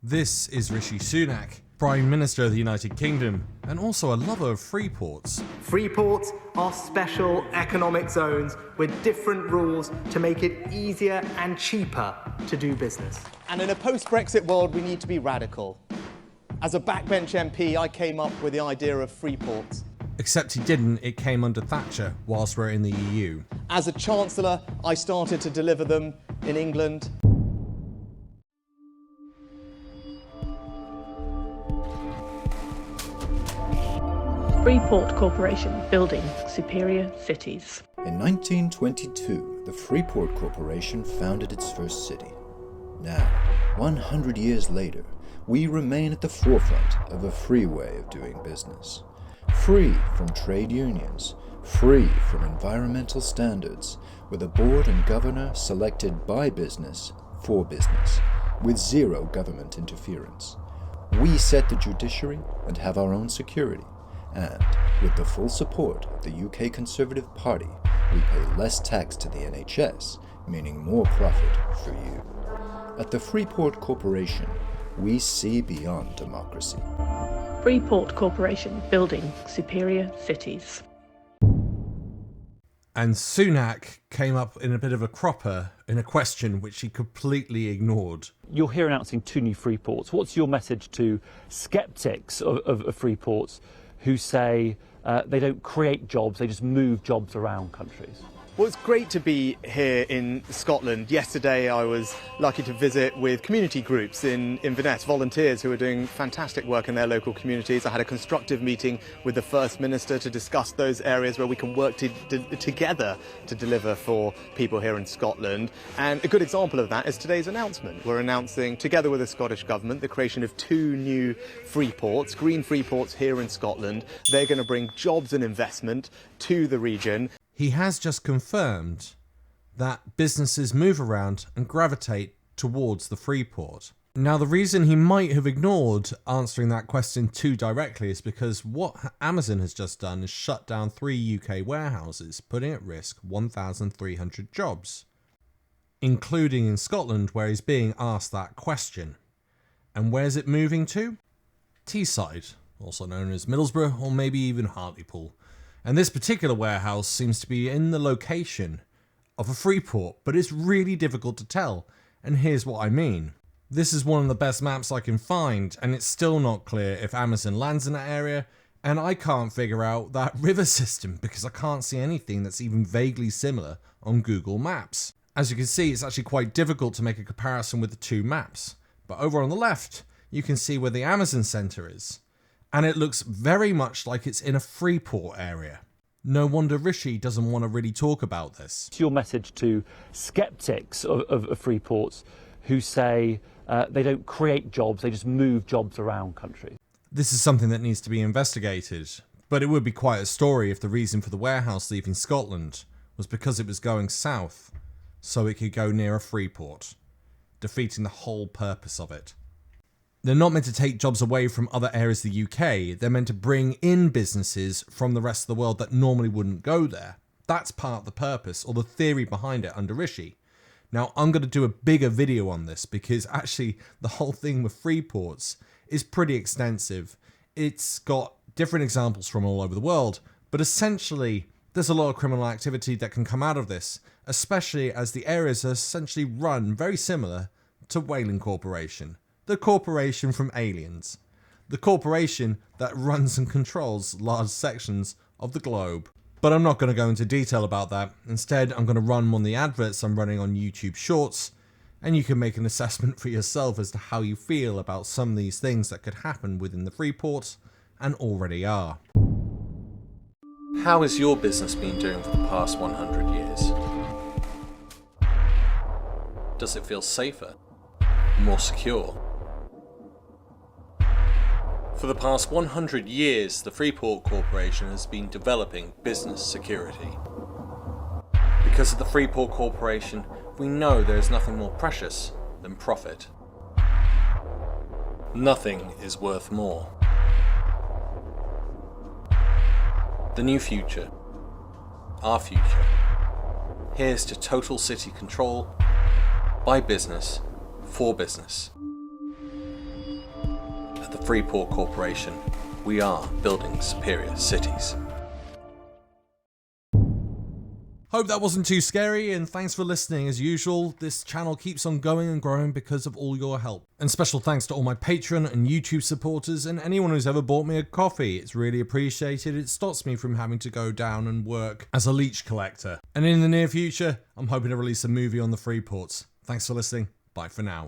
This is Rishi Sunak, Prime Minister of the United Kingdom, and also a lover of freeports. Freeports are special economic zones with different rules to make it easier and cheaper to do business. And in a post-Brexit world, we need to be radical. As a backbench MP, I came up with the idea of freeports. Except he didn't, it came under Thatcher whilst we're in the EU. As a Chancellor, I started to deliver them in England. Freeport Corporation, building superior cities. In 1922, the Freeport Corporation founded its first city. Now, 100 years later, we remain at the forefront of a free way of doing business. Free from trade unions, free from environmental standards, with a board and governor selected by business for business, with zero government interference. We set the judiciary and have our own security. And, with the full support of the UK Conservative Party, we pay less tax to the NHS, meaning more profit for you. At the Freeport Corporation, we see beyond democracy. Freeport Corporation, building superior cities. And Sunak came up in a bit of a cropper in a question which he completely ignored. You're here announcing 2 new freeports. What's your message to sceptics of freeports who say they don't create jobs, they just move jobs around countries? Well, it's great to be here in Scotland. Yesterday I was lucky to visit with community groups in Inverness, volunteers who are doing fantastic work in their local communities. I had a constructive meeting with the First Minister to discuss those areas where we can work together to deliver for people here in Scotland. And a good example of that is today's announcement. We're announcing, together with the Scottish Government, the creation of 2 new freeports, green freeports here in Scotland. They're going to bring jobs and investment to the region. He has just confirmed that businesses move around and gravitate towards the Freeport. Now, the reason he might have ignored answering that question too directly is because what Amazon has just done is shut down 3 UK warehouses, putting at risk 1,300 jobs, including in Scotland, where he's being asked that question. And where's it moving to? Teesside, also known as Middlesbrough, or maybe even Hartlepool. And this particular warehouse seems to be in the location of a freeport, but it's really difficult to tell. And here's what I mean. This is one of the best maps I can find, and it's still not clear if Amazon lands in that area, and I can't figure out that river system because I can't see anything that's even vaguely similar on Google Maps. As you can see, it's actually quite difficult to make a comparison with the 2 maps. But over on the left, you can see where the Amazon Centre is. And it looks very much like it's in a freeport area. No wonder Rishi doesn't want to really talk about this. What's your message to sceptics of freeports who say they don't create jobs, they just move jobs around countries? This is something that needs to be investigated, but it would be quite a story if the reason for the warehouse leaving Scotland was because it was going south, so it could go near a freeport, defeating the whole purpose of it. They're not meant to take jobs away from other areas of the UK, they're meant to bring in businesses from the rest of the world that normally wouldn't go there. That's part of the purpose, or the theory behind it under Rishi. Now, I'm going to do a bigger video on this because actually the whole thing with freeports is pretty extensive. It's got different examples from all over the world, but essentially there's a lot of criminal activity that can come out of this, especially as the areas are essentially run very similar to Whaling Corporation. The corporation from Aliens. The corporation that runs and controls large sections of the globe. But I'm not going to go into detail about that. Instead, I'm going to run one of the adverts I'm running on YouTube Shorts, and you can make an assessment for yourself as to how you feel about some of these things that could happen within the Freeport, and already are. How has your business been doing for the past 100 years? Does it feel safer? More secure? For the past 100 years, the Freeport Corporation has been developing business security. Because of the Freeport Corporation, we know there is nothing more precious than profit. Nothing is worth more. The new future. Our future. Here's to total city control by business for business. at the Freeport Corporation, we are building superior cities. Hope that wasn't too scary, and thanks for listening. As usual, this channel keeps on going and growing because of all your help. And special thanks to all my Patreon and YouTube supporters and anyone who's ever bought me a coffee. It's really appreciated. It stops me from having to go down and work as a leech collector. And in the near future, I'm hoping to release a movie on the Freeports. Thanks for listening. Bye for now.